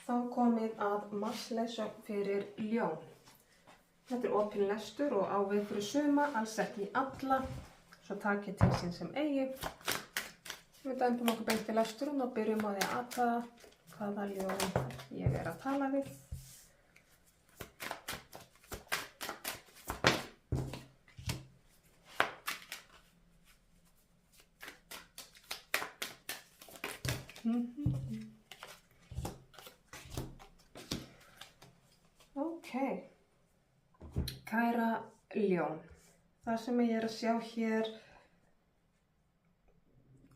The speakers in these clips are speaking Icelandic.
þá komið að marsleiðsögn fyrir ljón. Þetta opinn lestur og á við fyrir suma, alls ekki alla, svo takið til sín sem eigi. Við dæmpum okkur beint í lesturinn og byrjum á því að athuga hvaða ljón ég er að tala við. Ok, kæra ljón, það sem ég er að sjá hér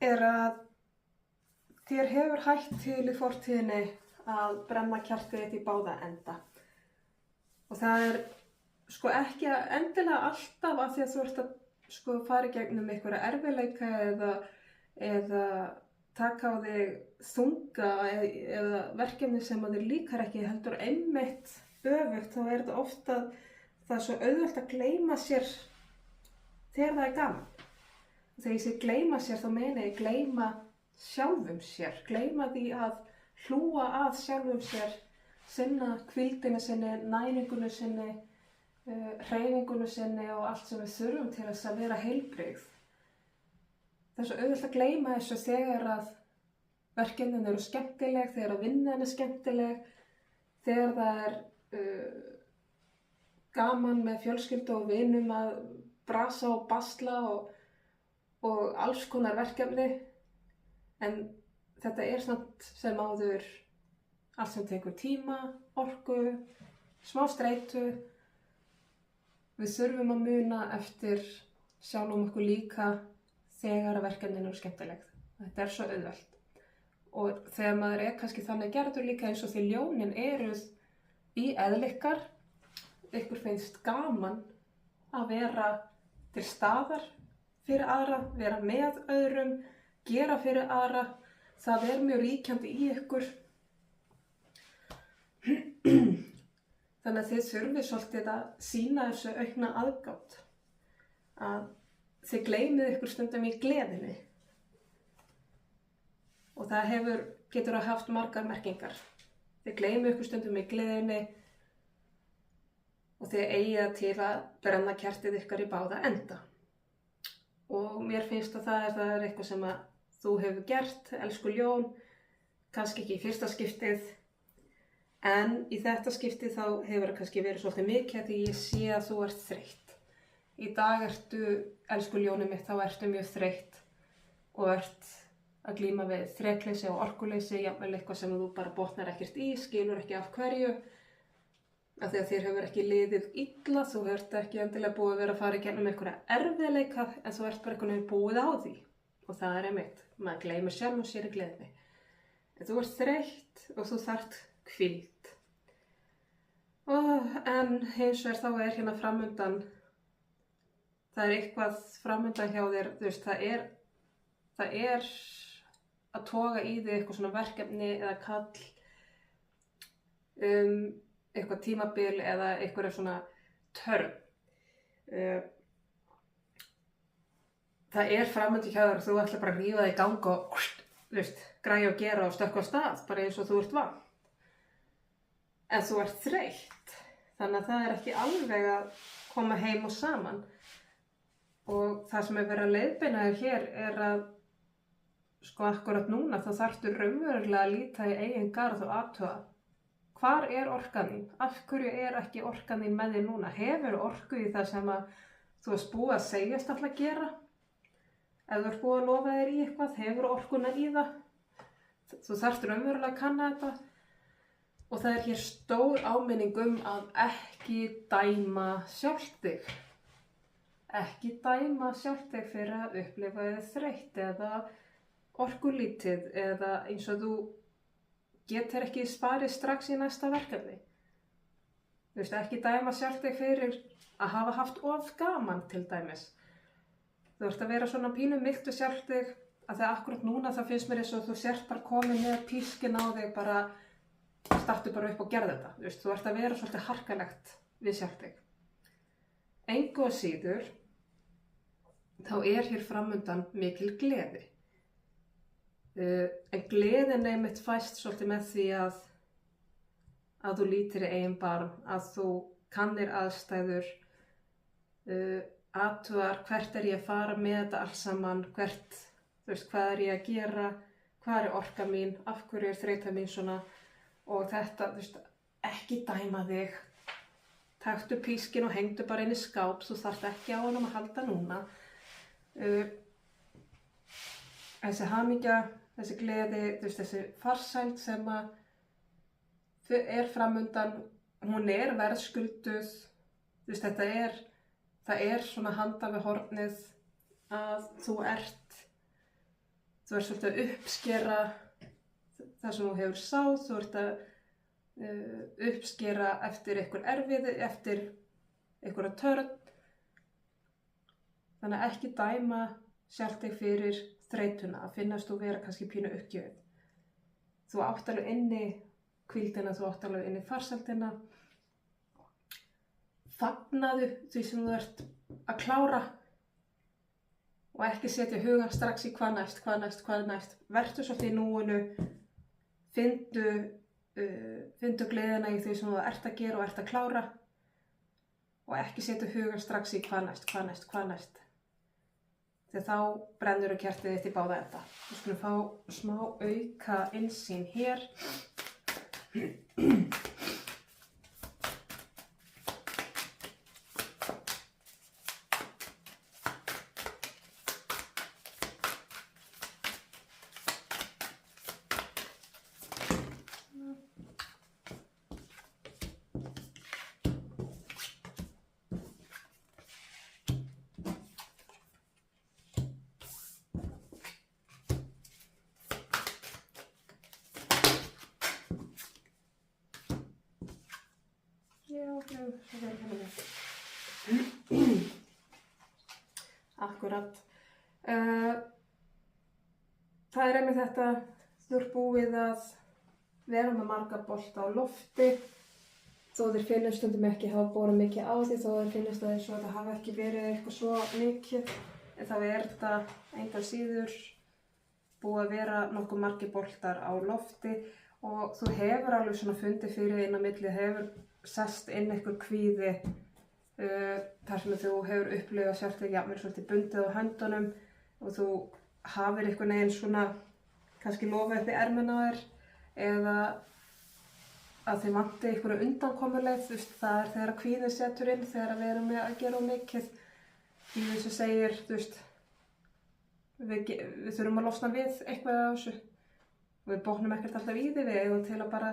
er að þér hefur hætt til í fortíðinni að brenna kertið þitt í báða enda. Og það er sko ekki endilega alltaf af því að þú ert að fara í gegnum einhverja erfiðleika eða taka á þig þunga eða verkefni sem að þér líkar ekki, heldur einmitt öfugt, þá er þetta ofta það er svo auðvelt að gleyma sér þegar það er gaman. Þegar ég segi gleyma sér þá meina ég gleyma sjálfum sér, gleyma því að hlúa að sjálfum sér, sinna hvíldinni sinni, næringunni sinni, hreyfingunni sinni og allt sem við þurfum til þess að vera heilbrigð. Það er svo auðvelt að gleyma þessu þegar að verkefnin eru skemmtileg, þegar að vinnan er skemmtileg, þegar það er gaman með fjölskyldu og vinum að brasa og basla og alls konar verkefni. En þetta er samt sem áður allt sem tekur tíma, orku, smá streitu. Við þurfum að muna eftir sjálfum okkur líka þegar að verkefnin eru skemmtileg. Þetta er svo auðvelt. Og þegar maður er kannski þannig gerður líka eins og því ljónin eruð í eðli ykkar, ykkur finnst gaman að vera til staðar fyrir aðra, vera með öðrum, gera fyrir aðra. Það er mjög ríkjandi í ykkur. Þannig að þið þurfið svolítið að sýna þessu aukna aðgátt. Að þið gleymið ykkur stundum í gleðinni. Og það getur að haft margar merkingar. Þið gleymið ykkur stundum í gleðinni og þið eigið til að brenna kertið ykkar í báða enda. Og mér finnst að það er eitthvað sem að þú hefur gert, elsku ljón, kannski ekki í fyrsta skiptið, en í þetta skiptið þá hefur það kannski verið svolítið mikið því ég sé að þú ert þreytt. Í dag ertu, elsku ljónið mitt, þá ertu mjög þreytt og ert að glíma við þrekleysi og orkuleysi, jafnvel eitthvað sem þú bara botnar ekkert í, skilur ekki af hverju, af því að þér hefur ekki liðið illa, þú ert ekki endilega búið að vera að fara í gegnum einhverja erfiðleika, en þú ert bara einhvern veginn búið á því. Og það er einmitt, maður gleymir sjálfum sér í gleðinni. En þú ert þreytt og þú þarft hvíld. En hins vegar þá er hérna framundan, það er eitthvað framundan hjá þér, þú veist, það er að toga í þig eitthvað svona verkefni eða kall, eitthvað tímabil eða eitthvað svona törn. Það er framundan hjá þér og þú ætlar bara að rífa þig í gang og græja og gera og stökkva af stað, bara eins og þú ert vant. En þú ert þreytt, þannig að það er ekki alveg að koma heim og saman. Og það sem er verið að leiðbeina þér hér er að akkurat núna þá þarftu raunverulega að líta í eigin garð og athuga. Hvar er orkan þín? Af hverju er ekki orkan þín með þér núna? Hefur orku í það sem að þú ert búið að segjast alltaf að gera? Ef þú ert búið að lofa þér í eitthvað, hefur orkuna í það? Þú þarft raunverulega að kanna þetta. Og það er hér stór áminning að ekki dæma sjálft þig. Ekki dæma sjálft þig fyrir að upplifa þig þreytt eða orkulítið eða eins og þú getur ekki sparið strax í næsta verkefni. Þú veist, ekki dæma sjálft þig fyrir að hafa haft of gaman til dæmis. Þú ert að vera svona pínu milt við sjálft þig að það akkurat núna það finnst mér eins og þú sért bara komið með pískin á þig, bara startu bara upp og gerð þetta. Þú veist, þú ert að vera svolítið harkalegt við sjálft þig. Engu að síður, þá er hér framundan mikil gleði. En gleðin einmitt fæst svolítið með því að að þú lítir í eigin barm, að þú kannir aðstæður, athugar hvert ég að fara með þetta allt saman, hvað ég að gera, hvað orka mín, af hverju þreyta mín svona og þetta, ekki dæma þig, taktu pískin og hengdu bara inn í skáp, þú þarft ekki á honum að halda núna. Þessi hamingja, þessi gleði, þessi farsæld sem að framundan, hún verðskulduð, það svona handan við hornið að þú ert svolítið að uppskera það sem þú hefur sáð, þú ert að uppskera eftir einhver erfiði, eftir einhverja törn. Þannig að ekki dæma sjálft þig fyrir þreytuna, að finnast þú vera kannski pínu uppgjöfin. Þú átt alveg inni hvíldina, þú átt alveg inni farsældina. Fagnaðu því sem þú ert að klára og ekki setja hugan strax í hvað næst. Vertu svolítið í núinu, findu gleðina í því sem þú ert að gera og ert að klára og ekki setja hugan strax í hvað næst. Þegar þá brennur kertið þitt í báða enda. Við skulum fá smá auka innsýn hér. Akkurat. Það einmitt þetta, þú ert búið að vera með marga bolta á lofti, þó þeir finnast stundum ekki hafa borið mikið á því, þó þeir finnast að það hafa ekki verið eitthvað svo mikið, en þá þetta engan síður búið að vera nokkuð margir boltar á lofti og þú hefur alveg svona fundið fyrir inn á milli, hefur sest inn einhver kvíði þar sem þú hefur upplifað sjálft þig jafnvel svolítið bundið á höndunum og þú hafir einhvern veginn svona kannski lofað upp í ermina á þér eða að þið vanti einhverju undankomuleið, það þegar kvíðin setur inn, þegar við erum að gera mikið í þessu segir, við þurfum að losna við eitthvað á þessu og við bóknum ekkert alltaf í því, við eigum til að bara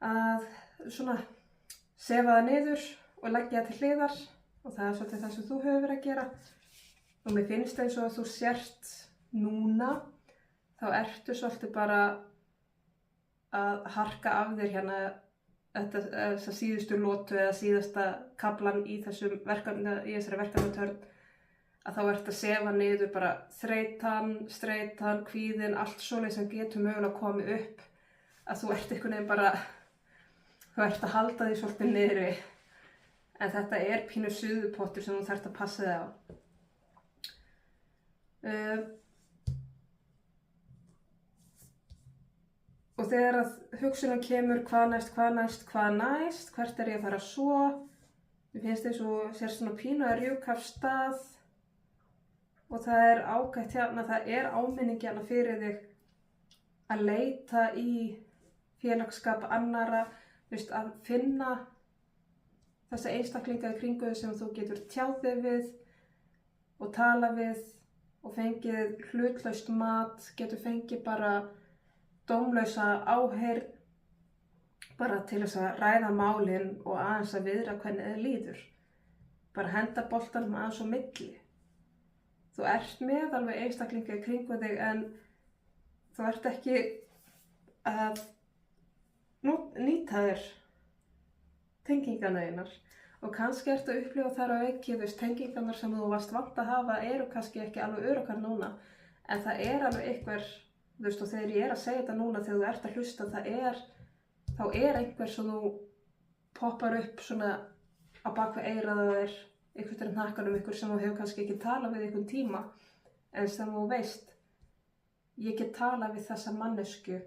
að svona sefa það niður og leggja það til hliðar og það svolítið það sem þú hefur verið að gera og mér finnst eins og að þú sért núna þá ertu svolítið bara að harka af þér hérna þessa síðustu lotu eða síðasta kaflan í þessari verkefnatörn að þá ertu að sefa niður bara þreytan, kvíðin, allt svoleið sem getur mögulega komið upp að þú ert einhvern veginn bara þú ert að halda því svolítið niðri en þetta pínu suðupottur sem þú þarft að passa þig á. Og þegar að hugsunin kemur hvað næst, hvert ég að fara svo, mér finnst þess að sér svona pínu að rjúka af stað og það ágætt hérna, það áminning hérna fyrir þig að leita í félagsskap annarra, að finna þessa einstaklinga í kringu þig sem þú getur tjáð þig við og tala við og fengið hlutlaust mat, getur fengið bara dómlausa áheyrn bara til þess að ræða málin og aðeins að viðra hvernig þið líður. Bara henda boltanum aðeins á milli. Þú ert með alveg einstaklinga í kringu þig en þú ert ekki að nýta þér tengingarnar þínar og kannski ertu að upplifa þar að auki tengingarnar sem þú varst vant að hafa eru kannski ekki alveg örugar núna en það alveg einhver og þegar ég að segja þetta núna þegar þú ert að hlusta þá einhver sem þú poppar upp svona á bakvið eyrað á þér einhvern hnakkanum ykkur sem þú hefur kannski ekki talað við einhvern tíma en sem þú veist ég get talað við þessa mannesku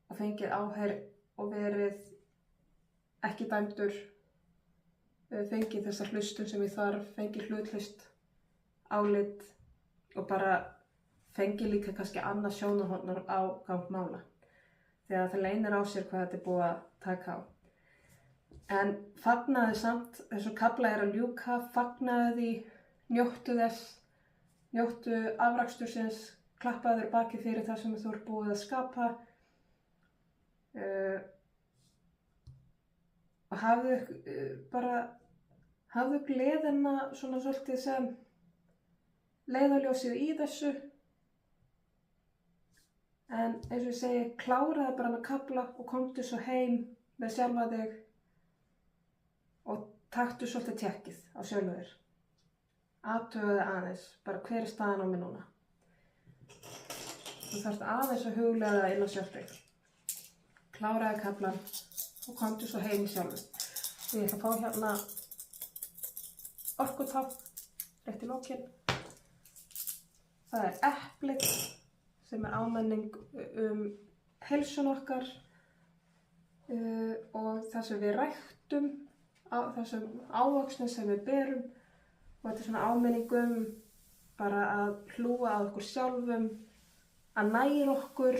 og fengið áheyrn og verið ekki dæmdur, fengið þessa hlustun sem ég þarf, fengið hlutlaust álit og bara fengið líka kannski annað sjónarhorn á gang mála. Þegar það leynir á sér hvað þetta er búið að taka á. En fagnaði samt, þessu kafla að ljúka, fagnaði því, njóttu þess, njóttu afrakstursins, klappaðu þér baki fyrir það sem þú ert búið að skapa og hafðu gleðina svona svolítið sem leiðarljósið í þessu. En eins og ég segi, kláraðu bara með kafla og komdu svo heim með sjálfa þig og taktu svolítið tékkið á sjálfu þér. Athugaðu aðeins, bara hver er staðan á mig núna. Þú þarft aðeins að hugleiða það inn á sjálf þig. Kláraðu kaflan og komdu svo heim sjálfu. Og ég ætla að fá hérna orkutákn rétt í lokin. Það er eplið sem er áminning heilsun okkar og það sem við ræktum, þessum ávöxtum sem við berum og þetta er svona áminning bara að hlúa að okkur sjálfum, að næra okkur,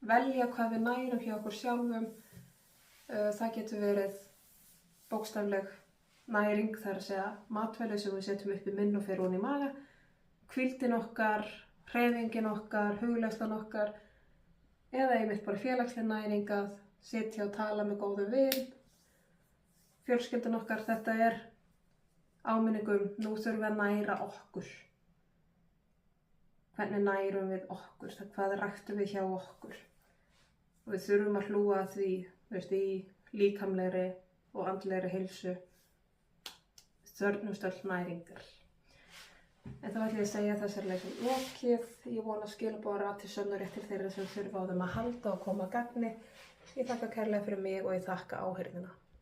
velja hvað við nærum hjá okkur sjálfum. Það getur verið bókstafleg næring, það er að segja matvæli sem við setjum upp í munn og fer ofan í maga, hvíldin okkar, hreyfingin okkar, hugleiðslan okkar eða einmitt bara félagsleg næring að sitja og tala með góðum vin, fjölskyldun okkar. Þetta er áminningum, nú þurfum við að næra okkur. Hvernig nærum við okkur? Hvað ræktum við hjá okkur? Og við þurfum að hlúa að því, í líkamlegri og andlegri heilsu, þörfnumst öll næringar. En þá ætlum ég að segja þessari leikjum lokið. Ég vona skilaboð til sönn og rétt til þeirra sem þurfa á þeim að halda og koma að gagni. Ég þakka kærlega fyrir mig og ég þakka áheyrnina.